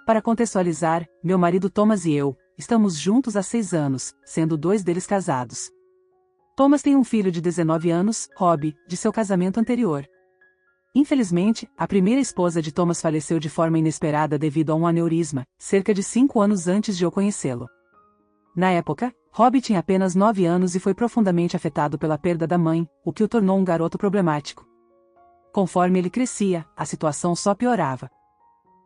Para contextualizar, meu marido Thomas e eu, estamos juntos há 6 anos, sendo 2 deles casados. Thomas tem um filho de 19 anos, Robbie, de seu casamento anterior. Infelizmente, a primeira esposa de Thomas faleceu de forma inesperada devido a um aneurisma, cerca de 5 anos antes de eu conhecê-lo. Na época, Robbie tinha apenas 9 anos e foi profundamente afetado pela perda da mãe, o que o tornou um garoto problemático. Conforme ele crescia, a situação só piorava.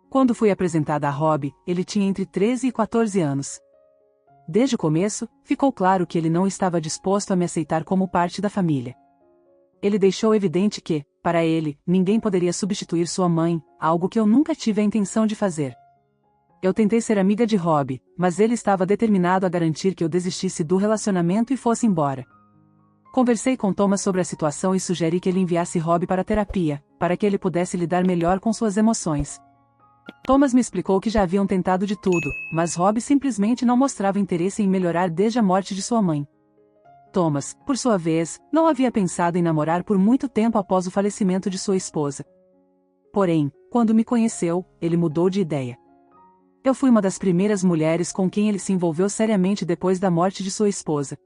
Quando fui apresentada a Robbie, ele tinha entre 13 e 14 anos. Desde o começo, ficou claro que ele não estava disposto a me aceitar como parte da família. Ele deixou evidente que, para ele, ninguém poderia substituir sua mãe, algo que eu nunca tive a intenção de fazer. Eu tentei ser amiga de Robbie, mas ele estava determinado a garantir que eu desistisse do relacionamento e fosse embora. Conversei com Thomas sobre a situação e sugeri que ele enviasse Robbie para a terapia, para que ele pudesse lidar melhor com suas emoções. Thomas me explicou que já haviam tentado de tudo, mas Robbie simplesmente não mostrava interesse em melhorar desde a morte de sua mãe. Thomas, por sua vez, não havia pensado em namorar por muito tempo após o falecimento de sua esposa. Porém, quando me conheceu, ele mudou de ideia. Eu fui uma das primeiras mulheres com quem ele se envolveu seriamente depois da morte de sua esposa.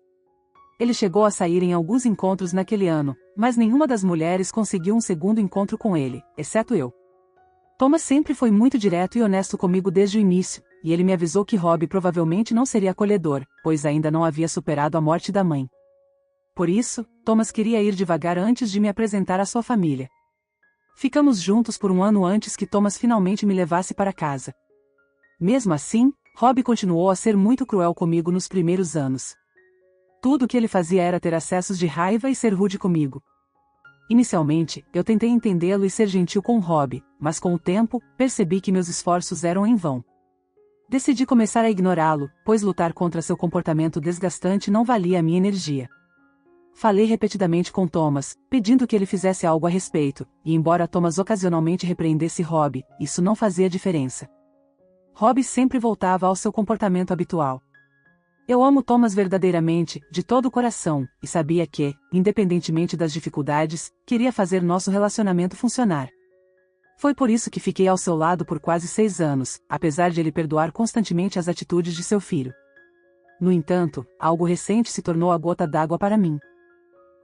Ele chegou a sair em alguns encontros naquele ano, mas nenhuma das mulheres conseguiu um segundo encontro com ele, exceto eu. Thomas sempre foi muito direto e honesto comigo desde o início, e ele me avisou que Robbie provavelmente não seria acolhedor, pois ainda não havia superado a morte da mãe. Por isso, Thomas queria ir devagar antes de me apresentar à sua família. Ficamos juntos por um ano antes que Thomas finalmente me levasse para casa. Mesmo assim, Robbie continuou a ser muito cruel comigo nos primeiros anos. Tudo o que ele fazia era ter acessos de raiva e ser rude comigo. Inicialmente, eu tentei entendê-lo e ser gentil com Robbie, mas com o tempo, percebi que meus esforços eram em vão. Decidi começar a ignorá-lo, pois lutar contra seu comportamento desgastante não valia a minha energia. Falei repetidamente com Thomas, pedindo que ele fizesse algo a respeito, e embora Thomas ocasionalmente repreendesse Robbie, isso não fazia diferença. Robbie sempre voltava ao seu comportamento habitual. Eu amo Thomas verdadeiramente, de todo o coração, e sabia que, independentemente das dificuldades, queria fazer nosso relacionamento funcionar. Foi por isso que fiquei ao seu lado por quase 6 anos, apesar de ele perdoar constantemente as atitudes de seu filho. No entanto, algo recente se tornou a gota d'água para mim.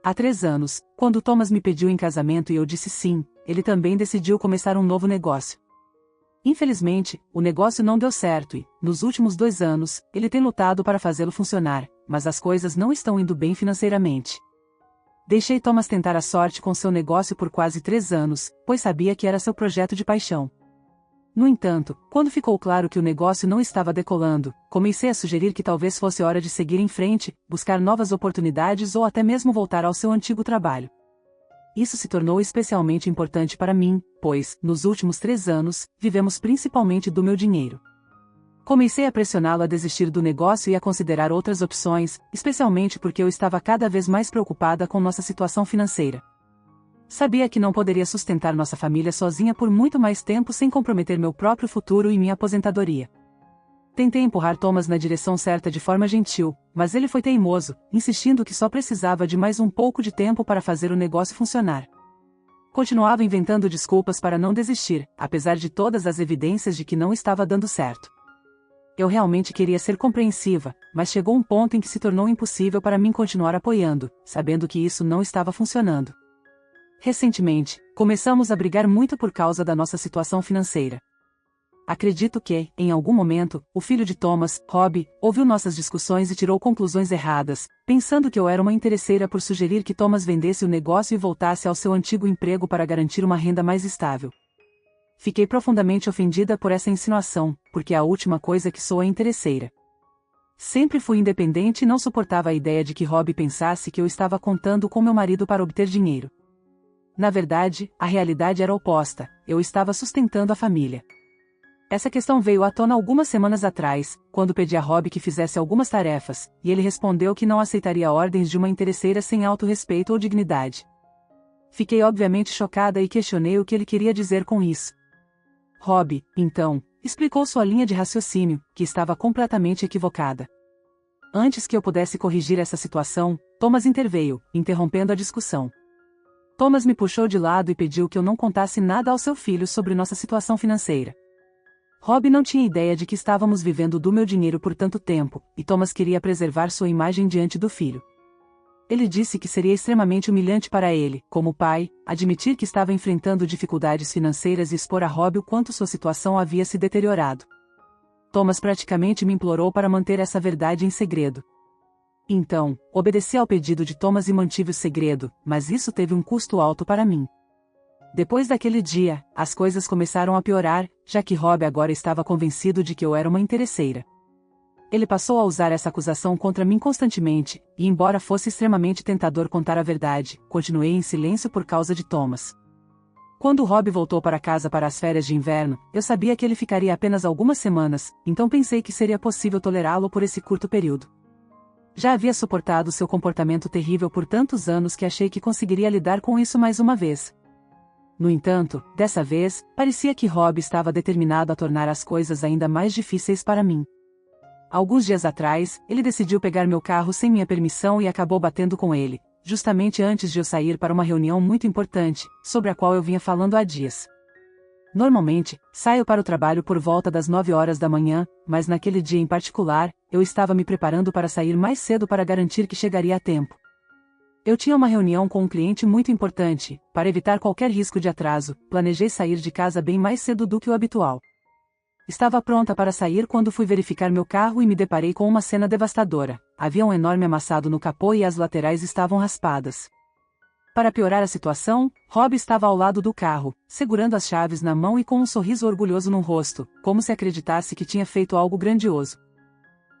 Há 3 anos, quando Thomas me pediu em casamento e eu disse sim, ele também decidiu começar um novo negócio. Infelizmente, o negócio não deu certo e, nos últimos 2 anos, ele tem lutado para fazê-lo funcionar, mas as coisas não estão indo bem financeiramente. Deixei Thomas tentar a sorte com seu negócio por quase 3 anos, pois sabia que era seu projeto de paixão. No entanto, quando ficou claro que o negócio não estava decolando, comecei a sugerir que talvez fosse hora de seguir em frente, buscar novas oportunidades ou até mesmo voltar ao seu antigo trabalho. Isso se tornou especialmente importante para mim, pois, nos últimos 3 anos, vivemos principalmente do meu dinheiro. Comecei a pressioná-lo a desistir do negócio e a considerar outras opções, especialmente porque eu estava cada vez mais preocupada com nossa situação financeira. Sabia que não poderia sustentar nossa família sozinha por muito mais tempo sem comprometer meu próprio futuro e minha aposentadoria. Tentei empurrar Thomas na direção certa de forma gentil, mas ele foi teimoso, insistindo que só precisava de mais um pouco de tempo para fazer o negócio funcionar. Continuava inventando desculpas para não desistir, apesar de todas as evidências de que não estava dando certo. Eu realmente queria ser compreensiva, mas chegou um ponto em que se tornou impossível para mim continuar apoiando, sabendo que isso não estava funcionando. Recentemente, começamos a brigar muito por causa da nossa situação financeira. Acredito que, em algum momento, o filho de Thomas, Robbie, ouviu nossas discussões e tirou conclusões erradas, pensando que eu era uma interesseira por sugerir que Thomas vendesse o negócio e voltasse ao seu antigo emprego para garantir uma renda mais estável. Fiquei profundamente ofendida por essa insinuação, porque a última coisa que sou é interesseira. Sempre fui independente e não suportava a ideia de que Robbie pensasse que eu estava contando com meu marido para obter dinheiro. Na verdade, a realidade era oposta, eu estava sustentando a família. Essa questão veio à tona algumas semanas atrás, quando pedi a Robbie que fizesse algumas tarefas, e ele respondeu que não aceitaria ordens de uma interesseira sem autorrespeito ou dignidade. Fiquei obviamente chocada e questionei o que ele queria dizer com isso. Robbie, então, explicou sua linha de raciocínio, que estava completamente equivocada. Antes que eu pudesse corrigir essa situação, Thomas interveio, interrompendo a discussão. Thomas me puxou de lado e pediu que eu não contasse nada ao seu filho sobre nossa situação financeira. Rob não tinha ideia de que estávamos vivendo do meu dinheiro por tanto tempo, e Thomas queria preservar sua imagem diante do filho. Ele disse que seria extremamente humilhante para ele, como pai, admitir que estava enfrentando dificuldades financeiras e expor a Rob o quanto sua situação havia se deteriorado. Thomas praticamente me implorou para manter essa verdade em segredo. Então, obedeci ao pedido de Thomas e mantive o segredo, mas isso teve um custo alto para mim. Depois daquele dia, as coisas começaram a piorar, já que Rob agora estava convencido de que eu era uma interesseira. Ele passou a usar essa acusação contra mim constantemente, e embora fosse extremamente tentador contar a verdade, continuei em silêncio por causa de Thomas. Quando Rob voltou para casa para as férias de inverno, eu sabia que ele ficaria apenas algumas semanas, então pensei que seria possível tolerá-lo por esse curto período. Já havia suportado seu comportamento terrível por tantos anos que achei que conseguiria lidar com isso mais uma vez. No entanto, dessa vez, parecia que Rob estava determinado a tornar as coisas ainda mais difíceis para mim. Alguns dias atrás, ele decidiu pegar meu carro sem minha permissão e acabou batendo com ele, justamente antes de eu sair para uma reunião muito importante, sobre a qual eu vinha falando há dias. Normalmente, saio para o trabalho por volta das 9 horas da manhã, mas naquele dia em particular, eu estava me preparando para sair mais cedo para garantir que chegaria a tempo. Eu tinha uma reunião com um cliente muito importante, para evitar qualquer risco de atraso, planejei sair de casa bem mais cedo do que o habitual. Estava pronta para sair quando fui verificar meu carro e me deparei com uma cena devastadora. Havia um enorme amassado no capô e as laterais estavam raspadas. Para piorar a situação, Rob estava ao lado do carro, segurando as chaves na mão e com um sorriso orgulhoso no rosto, como se acreditasse que tinha feito algo grandioso.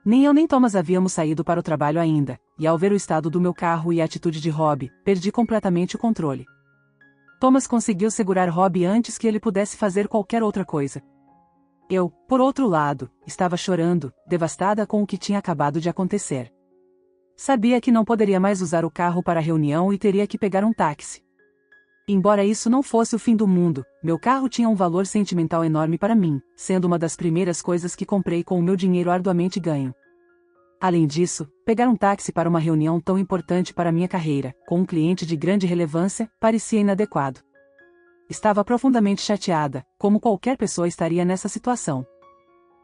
Nem eu nem Thomas havíamos saído para o trabalho ainda, e ao ver o estado do meu carro e a atitude de Rob, perdi completamente o controle. Thomas conseguiu segurar Rob antes que ele pudesse fazer qualquer outra coisa. Eu, por outro lado, estava chorando, devastada com o que tinha acabado de acontecer. Sabia que não poderia mais usar o carro para a reunião e teria que pegar um táxi. Embora isso não fosse o fim do mundo, meu carro tinha um valor sentimental enorme para mim, sendo uma das primeiras coisas que comprei com o meu dinheiro arduamente ganho. Além disso, pegar um táxi para uma reunião tão importante para minha carreira, com um cliente de grande relevância, parecia inadequado. Estava profundamente chateada, como qualquer pessoa estaria nessa situação.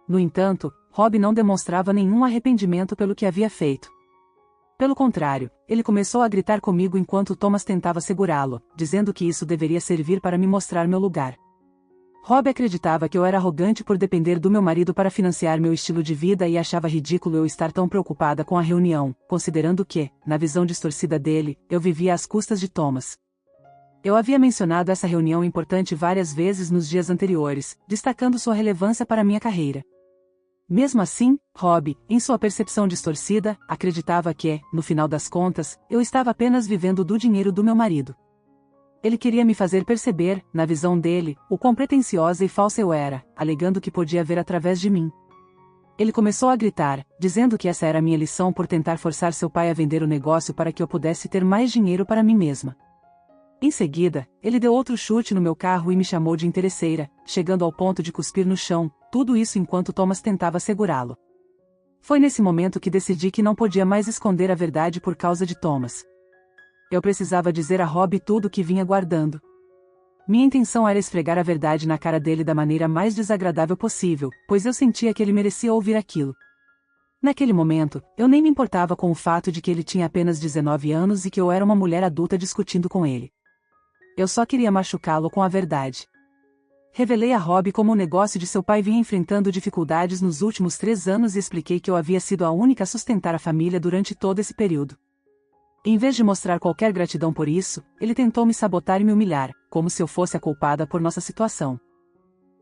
No entanto, Rob não demonstrava nenhum arrependimento pelo que havia feito. Pelo contrário, ele começou a gritar comigo enquanto Thomas tentava segurá-lo, dizendo que isso deveria servir para me mostrar meu lugar. Rob acreditava que eu era arrogante por depender do meu marido para financiar meu estilo de vida e achava ridículo eu estar tão preocupada com a reunião, considerando que, na visão distorcida dele, eu vivia às custas de Thomas. Eu havia mencionado essa reunião importante várias vezes nos dias anteriores, destacando sua relevância para minha carreira. Mesmo assim, Rob, em sua percepção distorcida, acreditava que, no final das contas, eu estava apenas vivendo do dinheiro do meu marido. Ele queria me fazer perceber, na visão dele, o quão pretensiosa e falsa eu era, alegando que podia ver através de mim. Ele começou a gritar, dizendo que essa era a minha lição por tentar forçar seu pai a vender o negócio para que eu pudesse ter mais dinheiro para mim mesma. Em seguida, ele deu outro chute no meu carro e me chamou de interesseira, chegando ao ponto de cuspir no chão, tudo isso enquanto Thomas tentava segurá-lo. Foi nesse momento que decidi que não podia mais esconder a verdade por causa de Thomas. Eu precisava dizer a Rob tudo o que vinha guardando. Minha intenção era esfregar a verdade na cara dele da maneira mais desagradável possível, pois eu sentia que ele merecia ouvir aquilo. Naquele momento, eu nem me importava com o fato de que ele tinha apenas 19 anos e que eu era uma mulher adulta discutindo com ele. Eu só queria machucá-lo com a verdade. Revelei a Rob como o negócio de seu pai vinha enfrentando dificuldades nos últimos 3 anos e expliquei que eu havia sido a única a sustentar a família durante todo esse período. Em vez de mostrar qualquer gratidão por isso, ele tentou me sabotar e me humilhar, como se eu fosse a culpada por nossa situação.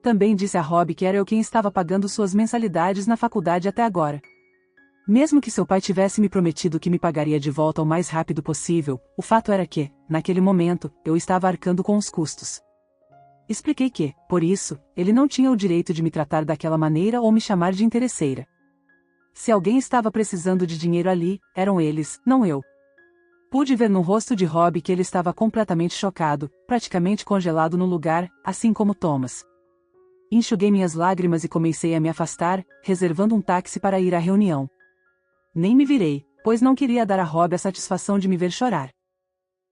Também disse a Rob que era eu quem estava pagando suas mensalidades na faculdade até agora. Mesmo que seu pai tivesse me prometido que me pagaria de volta o mais rápido possível, o fato era que, naquele momento, eu estava arcando com os custos. Expliquei que, por isso, ele não tinha o direito de me tratar daquela maneira ou me chamar de interesseira. Se alguém estava precisando de dinheiro ali, eram eles, não eu. Pude ver no rosto de Rob que ele estava completamente chocado, praticamente congelado no lugar, assim como Thomas. Enxuguei minhas lágrimas e comecei a me afastar, reservando um táxi para ir à reunião. Nem me virei, pois não queria dar a Rob a satisfação de me ver chorar.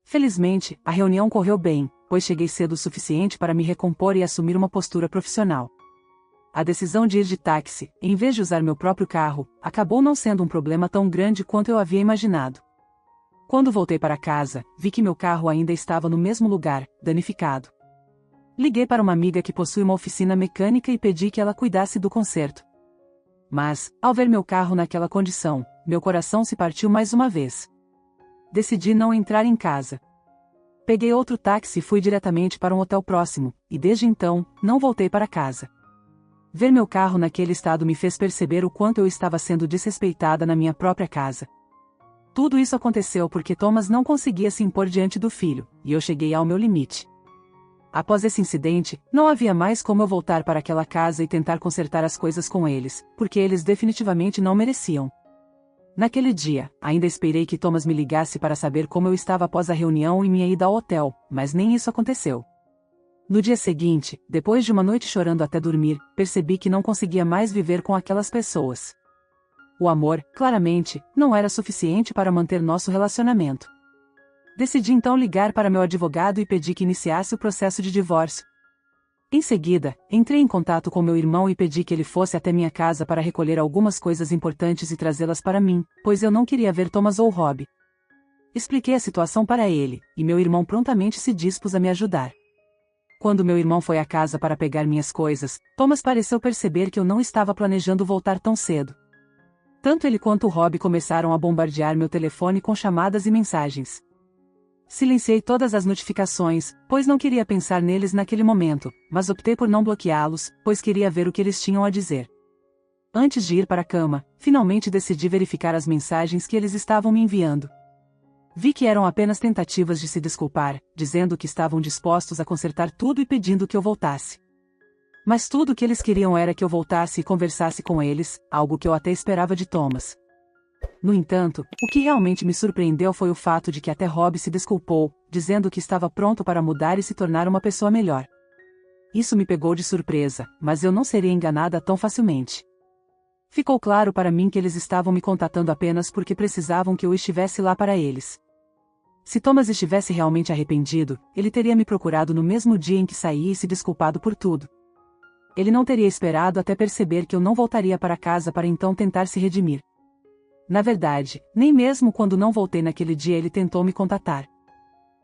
Felizmente, a reunião correu bem, pois cheguei cedo o suficiente para me recompor e assumir uma postura profissional. A decisão de ir de táxi, em vez de usar meu próprio carro, acabou não sendo um problema tão grande quanto eu havia imaginado. Quando voltei para casa, vi que meu carro ainda estava no mesmo lugar, danificado. Liguei para uma amiga que possui uma oficina mecânica e pedi que ela cuidasse do conserto. Mas, ao ver meu carro naquela condição, meu coração se partiu mais uma vez. Decidi não entrar em casa. Peguei outro táxi e fui diretamente para um hotel próximo, e desde então, não voltei para casa. Ver meu carro naquele estado me fez perceber o quanto eu estava sendo desrespeitada na minha própria casa. Tudo isso aconteceu porque Thomas não conseguia se impor diante do filho, e eu cheguei ao meu limite. Após esse incidente, não havia mais como eu voltar para aquela casa e tentar consertar as coisas com eles, porque eles definitivamente não mereciam. Naquele dia, ainda esperei que Thomas me ligasse para saber como eu estava após a reunião e minha ida ao hotel, mas nem isso aconteceu. No dia seguinte, depois de uma noite chorando até dormir, percebi que não conseguia mais viver com aquelas pessoas. O amor, claramente, não era suficiente para manter nosso relacionamento. Decidi então ligar para meu advogado e pedi que iniciasse o processo de divórcio. Em seguida, entrei em contato com meu irmão e pedi que ele fosse até minha casa para recolher algumas coisas importantes e trazê-las para mim, pois eu não queria ver Thomas ou Rob. Expliquei a situação para ele, e meu irmão prontamente se dispôs a me ajudar. Quando meu irmão foi à casa para pegar minhas coisas, Thomas pareceu perceber que eu não estava planejando voltar tão cedo. Tanto ele quanto Rob começaram a bombardear meu telefone com chamadas e mensagens. Silenciei todas as notificações, pois não queria pensar neles naquele momento, mas optei por não bloqueá-los, pois queria ver o que eles tinham a dizer. Antes de ir para a cama, finalmente decidi verificar as mensagens que eles estavam me enviando. Vi que eram apenas tentativas de se desculpar, dizendo que estavam dispostos a consertar tudo e pedindo que eu voltasse. Mas tudo o que eles queriam era que eu voltasse e conversasse com eles, algo que eu até esperava de Thomas. No entanto, o que realmente me surpreendeu foi o fato de que até Rob se desculpou, dizendo que estava pronto para mudar e se tornar uma pessoa melhor. Isso me pegou de surpresa, mas eu não seria enganada tão facilmente. Ficou claro para mim que eles estavam me contatando apenas porque precisavam que eu estivesse lá para eles. Se Thomas estivesse realmente arrependido, ele teria me procurado no mesmo dia em que saí e se desculpado por tudo. Ele não teria esperado até perceber que eu não voltaria para casa para então tentar se redimir. Na verdade, nem mesmo quando não voltei naquele dia ele tentou me contatar.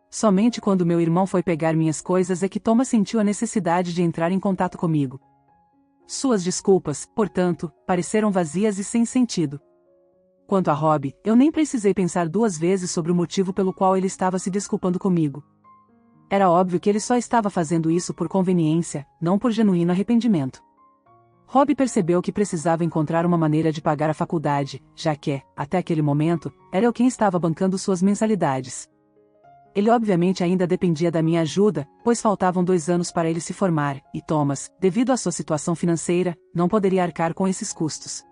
Somente quando meu irmão foi pegar minhas coisas é que Thomas sentiu a necessidade de entrar em contato comigo. Suas desculpas, portanto, pareceram vazias e sem sentido. Quanto a Rob, eu nem precisei pensar duas vezes sobre o motivo pelo qual ele estava se desculpando comigo. Era óbvio que ele só estava fazendo isso por conveniência, não por genuíno arrependimento. Rob percebeu que precisava encontrar uma maneira de pagar a faculdade, já que, até aquele momento, era eu quem estava bancando suas mensalidades. Ele obviamente ainda dependia da minha ajuda, pois faltavam 2 anos para ele se formar, e Thomas, devido à sua situação financeira, não poderia arcar com esses custos.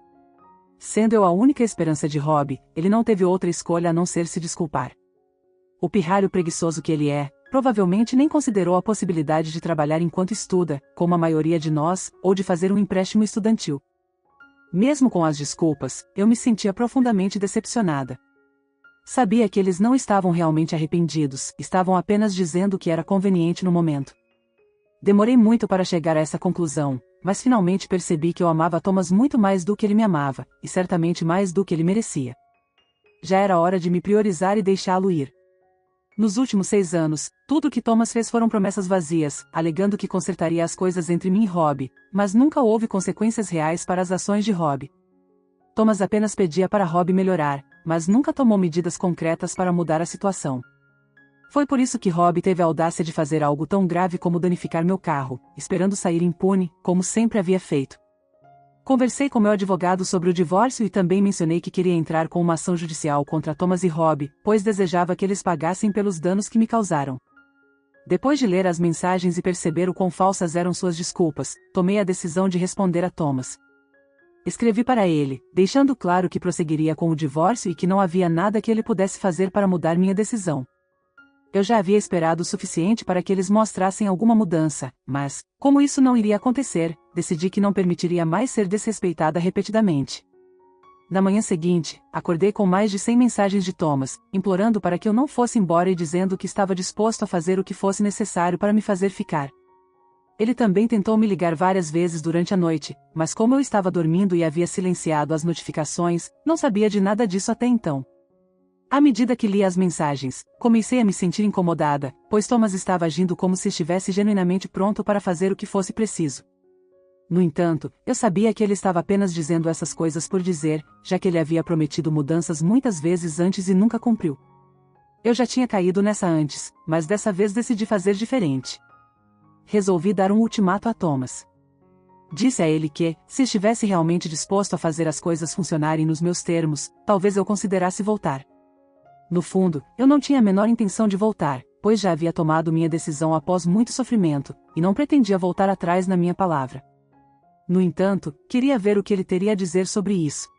Sendo eu a única esperança de Rob, ele não teve outra escolha a não ser se desculpar. O pirralho preguiçoso que ele é, provavelmente nem considerou a possibilidade de trabalhar enquanto estuda, como a maioria de nós, ou de fazer um empréstimo estudantil. Mesmo com as desculpas, eu me sentia profundamente decepcionada. Sabia que eles não estavam realmente arrependidos, estavam apenas dizendo que era conveniente no momento. Demorei muito para chegar a essa conclusão, mas finalmente percebi que eu amava Thomas muito mais do que ele me amava, e certamente mais do que ele merecia. Já era hora de me priorizar e deixá-lo ir. Nos últimos 6 anos, tudo o que Thomas fez foram promessas vazias, alegando que consertaria as coisas entre mim e Rob, mas nunca houve consequências reais para as ações de Rob. Thomas apenas pedia para Rob melhorar, mas nunca tomou medidas concretas para mudar a situação. Foi por isso que Rob teve a audácia de fazer algo tão grave como danificar meu carro, esperando sair impune, como sempre havia feito. Conversei com meu advogado sobre o divórcio e também mencionei que queria entrar com uma ação judicial contra Thomas e Rob, pois desejava que eles pagassem pelos danos que me causaram. Depois de ler as mensagens e perceber o quão falsas eram suas desculpas, tomei a decisão de responder a Thomas. Escrevi para ele, deixando claro que prosseguiria com o divórcio e que não havia nada que ele pudesse fazer para mudar minha decisão. Eu já havia esperado o suficiente para que eles mostrassem alguma mudança, mas, como isso não iria acontecer, decidi que não permitiria mais ser desrespeitada repetidamente. Na manhã seguinte, acordei com mais de 100 mensagens de Thomas, implorando para que eu não fosse embora e dizendo que estava disposto a fazer o que fosse necessário para me fazer ficar. Ele também tentou me ligar várias vezes durante a noite, mas como eu estava dormindo e havia silenciado as notificações, não sabia de nada disso até então. À medida que lia as mensagens, comecei a me sentir incomodada, pois Thomas estava agindo como se estivesse genuinamente pronto para fazer o que fosse preciso. No entanto, eu sabia que ele estava apenas dizendo essas coisas por dizer, já que ele havia prometido mudanças muitas vezes antes e nunca cumpriu. Eu já tinha caído nessa antes, mas dessa vez decidi fazer diferente. Resolvi dar um ultimato a Thomas. Disse a ele que, se estivesse realmente disposto a fazer as coisas funcionarem nos meus termos, talvez eu considerasse voltar. No fundo, eu não tinha a menor intenção de voltar, pois já havia tomado minha decisão após muito sofrimento, e não pretendia voltar atrás na minha palavra. No entanto, queria ver o que ele teria a dizer sobre isso.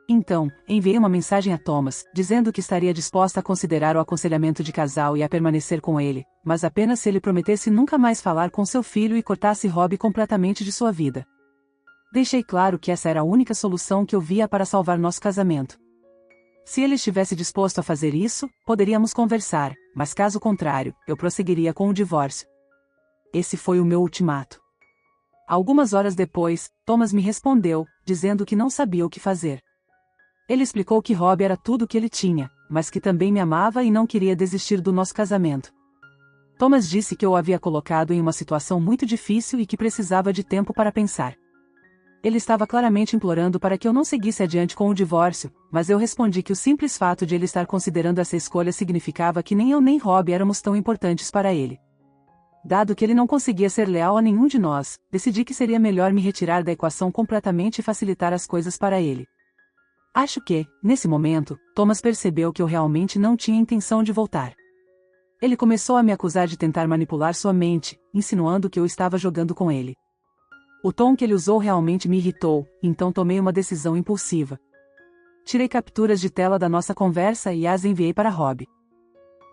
Então, enviei uma mensagem a Thomas, dizendo que estaria disposta a considerar o aconselhamento de casal e a permanecer com ele, mas apenas se ele prometesse nunca mais falar com seu filho e cortasse Robbie completamente de sua vida. Deixei claro que essa era a única solução que eu via para salvar nosso casamento. Se ele estivesse disposto a fazer isso, poderíamos conversar, mas caso contrário, eu prosseguiria com o divórcio. Esse foi o meu ultimato. Algumas horas depois, Thomas me respondeu, dizendo que não sabia o que fazer. Ele explicou que Robbie era tudo o que ele tinha, mas que também me amava e não queria desistir do nosso casamento. Thomas disse que eu o havia colocado em uma situação muito difícil e que precisava de tempo para pensar. Ele estava claramente implorando para que eu não seguisse adiante com o divórcio, mas eu respondi que o simples fato de ele estar considerando essa escolha significava que nem eu nem Robbie éramos tão importantes para ele. Dado que ele não conseguia ser leal a nenhum de nós, decidi que seria melhor me retirar da equação completamente e facilitar as coisas para ele. Acho que, nesse momento, Thomas percebeu que eu realmente não tinha intenção de voltar. Ele começou a me acusar de tentar manipular sua mente, insinuando que eu estava jogando com ele. O tom que ele usou realmente me irritou, então tomei uma decisão impulsiva. Tirei capturas de tela da nossa conversa e as enviei para Robbie.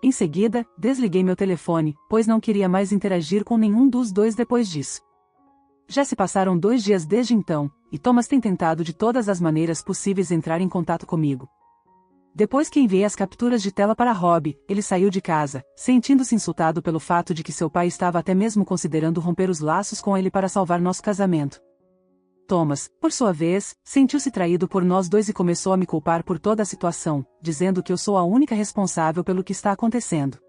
Em seguida, desliguei meu telefone, pois não queria mais interagir com nenhum dos dois depois disso. Já se passaram 2 dias desde então, e Thomas tem tentado de todas as maneiras possíveis entrar em contato comigo. Depois que enviei as capturas de tela para Robbie, ele saiu de casa, sentindo-se insultado pelo fato de que seu pai estava até mesmo considerando romper os laços com ele para salvar nosso casamento. Thomas, por sua vez, sentiu-se traído por nós dois e começou a me culpar por toda a situação, dizendo que eu sou a única responsável pelo que está acontecendo.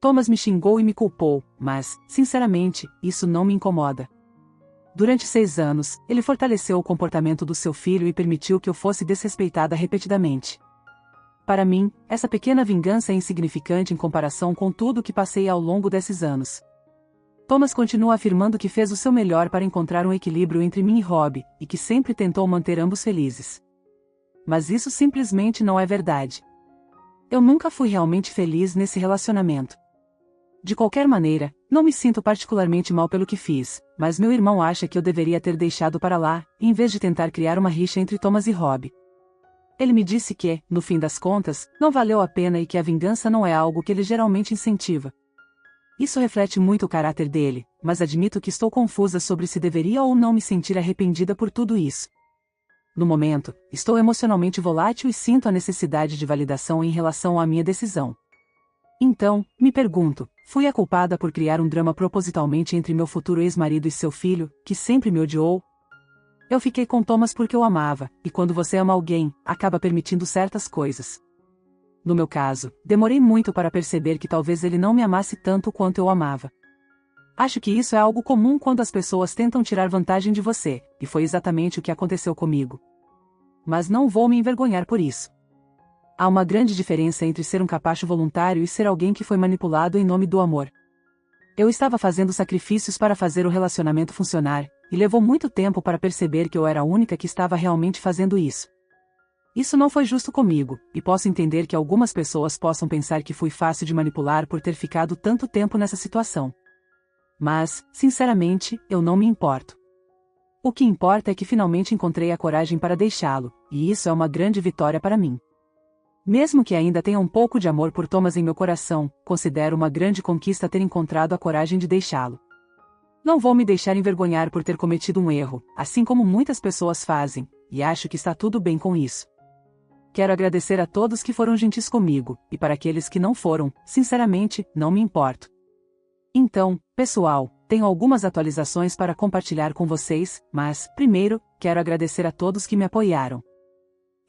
Thomas me xingou e me culpou, mas, sinceramente, isso não me incomoda. Durante 6 anos, ele fortaleceu o comportamento do seu filho e permitiu que eu fosse desrespeitada repetidamente. Para mim, essa pequena vingança é insignificante em comparação com tudo o que passei ao longo desses anos. Thomas continua afirmando que fez o seu melhor para encontrar um equilíbrio entre mim e Robbie, e que sempre tentou manter ambos felizes. Mas isso simplesmente não é verdade. Eu nunca fui realmente feliz nesse relacionamento. De qualquer maneira, não me sinto particularmente mal pelo que fiz, mas meu irmão acha que eu deveria ter deixado para lá, em vez de tentar criar uma rixa entre Thomas e Robbie. Ele me disse que, no fim das contas, não valeu a pena e que a vingança não é algo que ele geralmente incentiva. Isso reflete muito o caráter dele, mas admito que estou confusa sobre se deveria ou não me sentir arrependida por tudo isso. No momento, estou emocionalmente volátil e sinto a necessidade de validação em relação à minha decisão. Então, me pergunto, fui a culpada por criar um drama propositalmente entre meu futuro ex-marido e seu filho, que sempre me odiou? Eu fiquei com Thomas porque eu amava, e quando você ama alguém, acaba permitindo certas coisas. No meu caso, demorei muito para perceber que talvez ele não me amasse tanto quanto eu amava. Acho que isso é algo comum quando as pessoas tentam tirar vantagem de você, e foi exatamente o que aconteceu comigo. Mas não vou me envergonhar por isso. Há uma grande diferença entre ser um capacho voluntário e ser alguém que foi manipulado em nome do amor. Eu estava fazendo sacrifícios para fazer o relacionamento funcionar, e levou muito tempo para perceber que eu era a única que estava realmente fazendo isso. Isso não foi justo comigo, e posso entender que algumas pessoas possam pensar que fui fácil de manipular por ter ficado tanto tempo nessa situação. Mas, sinceramente, eu não me importo. O que importa é que finalmente encontrei a coragem para deixá-lo, e isso é uma grande vitória para mim. Mesmo que ainda tenha um pouco de amor por Thomas em meu coração, considero uma grande conquista ter encontrado a coragem de deixá-lo. Não vou me deixar envergonhar por ter cometido um erro, assim como muitas pessoas fazem, e acho que está tudo bem com isso. Quero agradecer a todos que foram gentis comigo, e para aqueles que não foram, sinceramente, não me importo. Então, pessoal, tenho algumas atualizações para compartilhar com vocês, mas, primeiro, quero agradecer a todos que me apoiaram.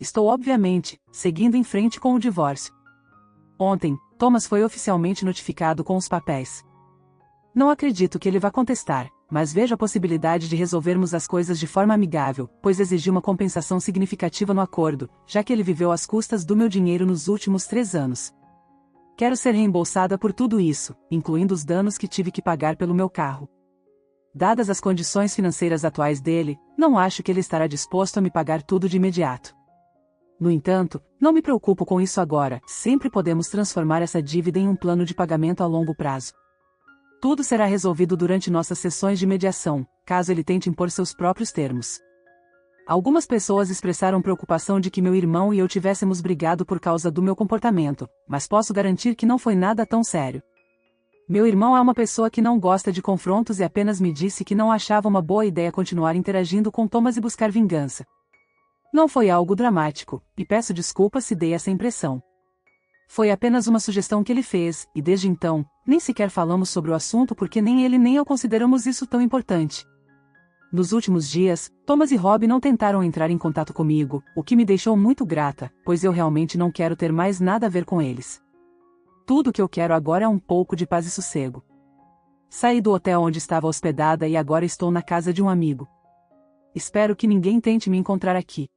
Estou obviamente, seguindo em frente com o divórcio. Ontem, Thomas foi oficialmente notificado com os papéis. Não acredito que ele vá contestar, mas vejo a possibilidade de resolvermos as coisas de forma amigável, pois exigi uma compensação significativa no acordo, já que ele viveu às custas do meu dinheiro nos últimos 3 anos. Quero ser reembolsada por tudo isso, incluindo os danos que tive que pagar pelo meu carro. Dadas as condições financeiras atuais dele, não acho que ele estará disposto a me pagar tudo de imediato. No entanto, não me preocupo com isso agora, sempre podemos transformar essa dívida em um plano de pagamento a longo prazo. Tudo será resolvido durante nossas sessões de mediação, caso ele tente impor seus próprios termos. Algumas pessoas expressaram preocupação de que meu irmão e eu tivéssemos brigado por causa do meu comportamento, mas posso garantir que não foi nada tão sério. Meu irmão é uma pessoa que não gosta de confrontos e apenas me disse que não achava uma boa ideia continuar interagindo com Thomas e buscar vingança. Não foi algo dramático, e peço desculpas se dei essa impressão. Foi apenas uma sugestão que ele fez, e desde então, nem sequer falamos sobre o assunto porque nem ele nem eu consideramos isso tão importante. Nos últimos dias, Thomas e Rob não tentaram entrar em contato comigo, o que me deixou muito grata, pois eu realmente não quero ter mais nada a ver com eles. Tudo o que eu quero agora é um pouco de paz e sossego. Saí do hotel onde estava hospedada e agora estou na casa de um amigo. Espero que ninguém tente me encontrar aqui.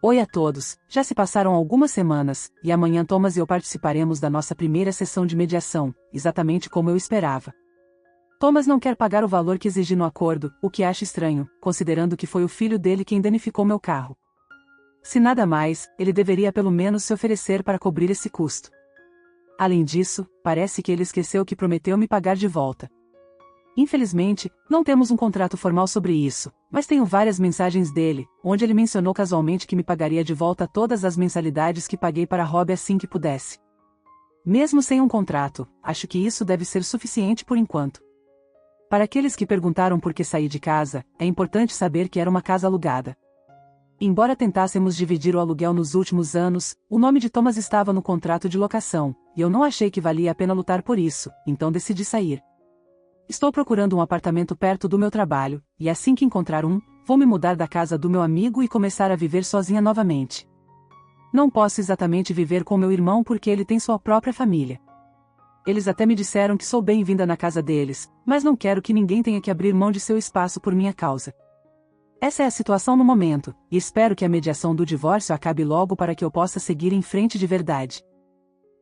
Oi a todos, já se passaram algumas semanas, e amanhã Thomas e eu participaremos da nossa primeira sessão de mediação, exatamente como eu esperava. Thomas não quer pagar o valor que exigi no acordo, o que acho estranho, considerando que foi o filho dele quem danificou meu carro. Se nada mais, ele deveria pelo menos se oferecer para cobrir esse custo. Além disso, parece que ele esqueceu que prometeu me pagar de volta. Infelizmente, não temos um contrato formal sobre isso, mas tenho várias mensagens dele, onde ele mencionou casualmente que me pagaria de volta todas as mensalidades que paguei para Rob assim que pudesse. Mesmo sem um contrato, acho que isso deve ser suficiente por enquanto. Para aqueles que perguntaram por que saí de casa, é importante saber que era uma casa alugada. Embora tentássemos dividir o aluguel nos últimos anos, o nome de Thomas estava no contrato de locação, e eu não achei que valia a pena lutar por isso, então decidi sair. Estou procurando um apartamento perto do meu trabalho, e assim que encontrar um, vou me mudar da casa do meu amigo e começar a viver sozinha novamente. Não posso exatamente viver com meu irmão porque ele tem sua própria família. Eles até me disseram que sou bem-vinda na casa deles, mas não quero que ninguém tenha que abrir mão de seu espaço por minha causa. Essa é a situação no momento, e espero que a mediação do divórcio acabe logo para que eu possa seguir em frente de verdade.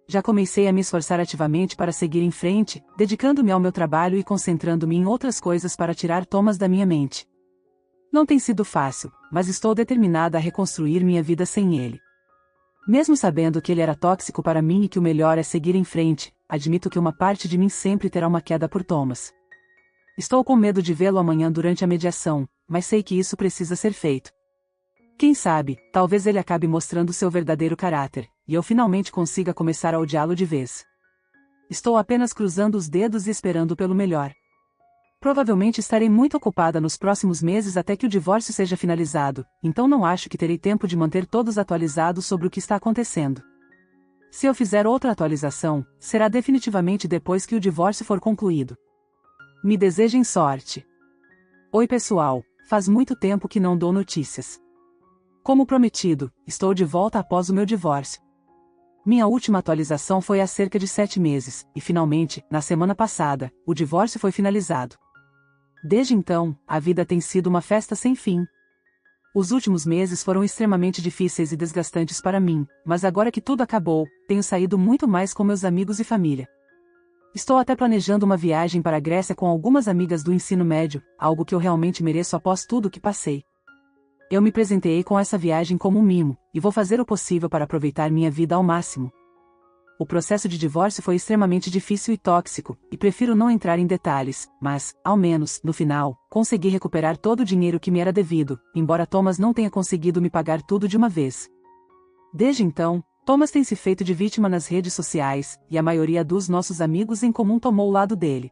Já comecei a me esforçar ativamente para seguir em frente, dedicando-me ao meu trabalho e concentrando-me em outras coisas para tirar Thomas da minha mente. Não tem sido fácil, mas estou determinada a reconstruir minha vida sem ele. Mesmo sabendo que ele era tóxico para mim e que o melhor é seguir em frente, admito que uma parte de mim sempre terá uma queda por Thomas. Estou com medo de vê-lo amanhã durante a mediação, mas sei que isso precisa ser feito. Quem sabe, talvez ele acabe mostrando seu verdadeiro caráter, e eu finalmente consiga começar a odiá-lo de vez. Estou apenas cruzando os dedos e esperando pelo melhor. Provavelmente estarei muito ocupada nos próximos meses até que o divórcio seja finalizado, então não acho que terei tempo de manter todos atualizados sobre o que está acontecendo. Se eu fizer outra atualização, será definitivamente depois que o divórcio for concluído. Me desejem sorte. Oi pessoal, faz muito tempo que não dou notícias. Como prometido, estou de volta após o meu divórcio. Minha última atualização foi há cerca de 7 meses, e finalmente, na semana passada, o divórcio foi finalizado. Desde então, a vida tem sido uma festa sem fim. Os últimos meses foram extremamente difíceis e desgastantes para mim, mas agora que tudo acabou, tenho saído muito mais com meus amigos e família. Estou até planejando uma viagem para a Grécia com algumas amigas do ensino médio, algo que eu realmente mereço após tudo o que passei. Eu me presenteei com essa viagem como um mimo, e vou fazer o possível para aproveitar minha vida ao máximo. O processo de divórcio foi extremamente difícil e tóxico, e prefiro não entrar em detalhes, mas, ao menos, no final, consegui recuperar todo o dinheiro que me era devido, embora Thomas não tenha conseguido me pagar tudo de uma vez. Desde então, Thomas tem se feito de vítima nas redes sociais, e a maioria dos nossos amigos em comum tomou o lado dele.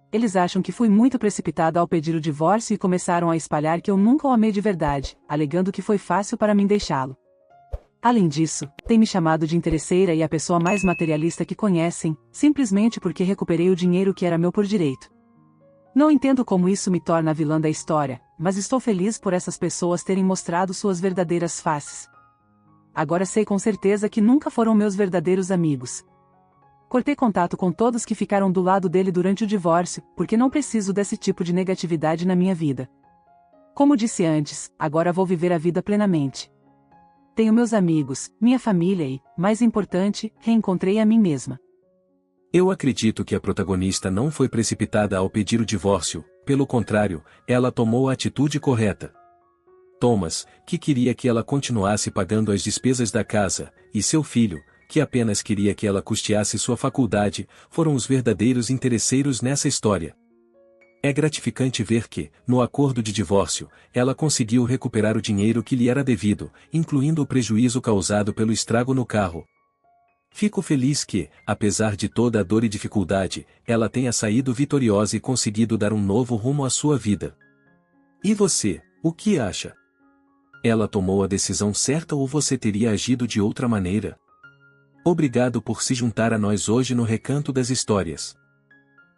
Eles acham que fui muito precipitada ao pedir o divórcio e começaram a espalhar que eu nunca o amei de verdade, alegando que foi fácil para mim deixá-lo. Além disso, tem me chamado de interesseira e a pessoa mais materialista que conhecem, simplesmente porque recuperei o dinheiro que era meu por direito. Não entendo como isso me torna a vilã da história, mas estou feliz por essas pessoas terem mostrado suas verdadeiras faces. Agora sei com certeza que nunca foram meus verdadeiros amigos. Cortei contato com todos que ficaram do lado dele durante o divórcio, porque não preciso desse tipo de negatividade na minha vida. Como disse antes, agora vou viver a vida plenamente. Tenho meus amigos, minha família e, mais importante, reencontrei a mim mesma. Eu acredito que a protagonista não foi precipitada ao pedir o divórcio, pelo contrário, ela tomou a atitude correta. Thomas, que queria que ela continuasse pagando as despesas da casa, e seu filho, que apenas queria que ela custeasse sua faculdade, foram os verdadeiros interesseiros nessa história. É gratificante ver que, no acordo de divórcio, ela conseguiu recuperar o dinheiro que lhe era devido, incluindo o prejuízo causado pelo estrago no carro. Fico feliz que, apesar de toda a dor e dificuldade, ela tenha saído vitoriosa e conseguido dar um novo rumo à sua vida. E você, o que acha? Ela tomou a decisão certa ou você teria agido de outra maneira? Obrigado por se juntar a nós hoje no Recanto das Histórias.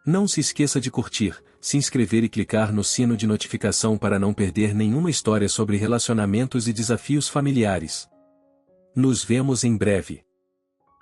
Não se esqueça de curtir, se inscrever e clicar no sino de notificação para não perder nenhuma história sobre relacionamentos e desafios familiares. Nos vemos em breve.